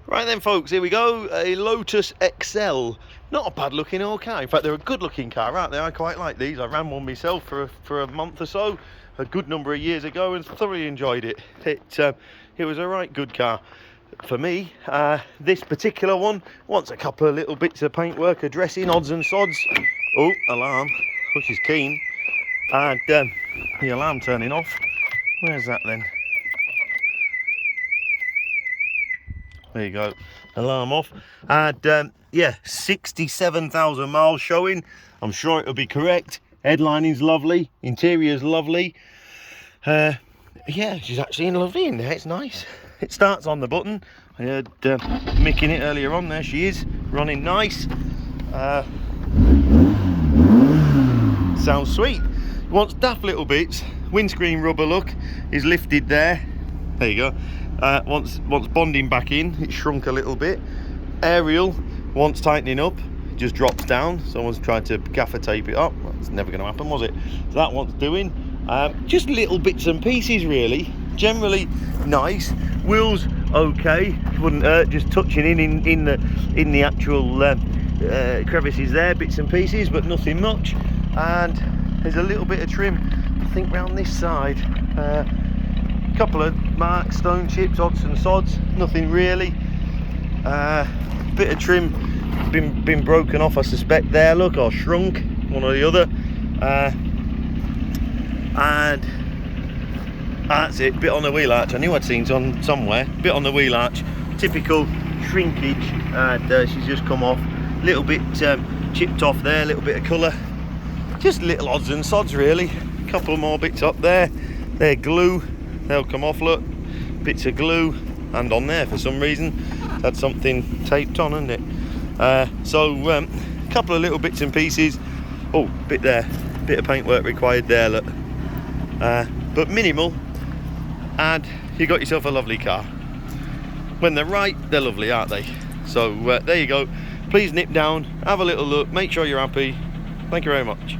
Right then folks, here we go, a Lotus XL. Not a bad looking old car, in fact they're a good looking car, aren't they? I quite like these. I ran one myself for a month or so, a good number of years ago, and thoroughly enjoyed it. It was a right good car for me. This particular one wants a couple of little bits of paintwork, a dressing, odds and sods. Oh, alarm, which is keen. And the alarm turning off. Where's that then? There you go, alarm off. And yeah, 67,000 miles showing. I'm sure it'll be correct. Headlining's lovely, interior's lovely. Yeah, she's actually lovely in there. It's nice. It starts on the button. I heard Mick in it earlier on. There she is, running nice. Sounds sweet. Wants daft little bits. Windscreen rubber look is lifted there. There you go. Once bonding back in, it shrunk a little bit. Aerial wants tightening up, just drops down. Someone's tried to gaffer tape it up. Well, it's never going to happen, was it? So that wants doing. Just little bits and pieces, really. Generally nice. Wheels okay. Wouldn't hurt just touching in the actual crevices there, bits and pieces, but nothing much. And there's a little bit of trim, I think, round this side. Couple of marks, stone chips, odds and sods, nothing really. Bit of trim been broken off, I suspect, there, look, or shrunk, one or the other. And that's it, bit on the wheel arch. I knew I'd seen some somewhere. Bit on the wheel arch, typical shrinkage, and she's just come off. Little bit chipped off there, little bit of colour. Just little odds and sods really. Couple more bits up there. They're glue. They'll come off, look, bits of glue, and on there for some reason had something taped on, isn't it? So a couple of little bits and pieces. Oh, bit there, bit of paintwork required there, look, but minimal, and you got yourself a lovely car. When they're right, they're lovely, aren't they? So there you go. Please nip down, have a little look, make sure you're happy. Thank you very much.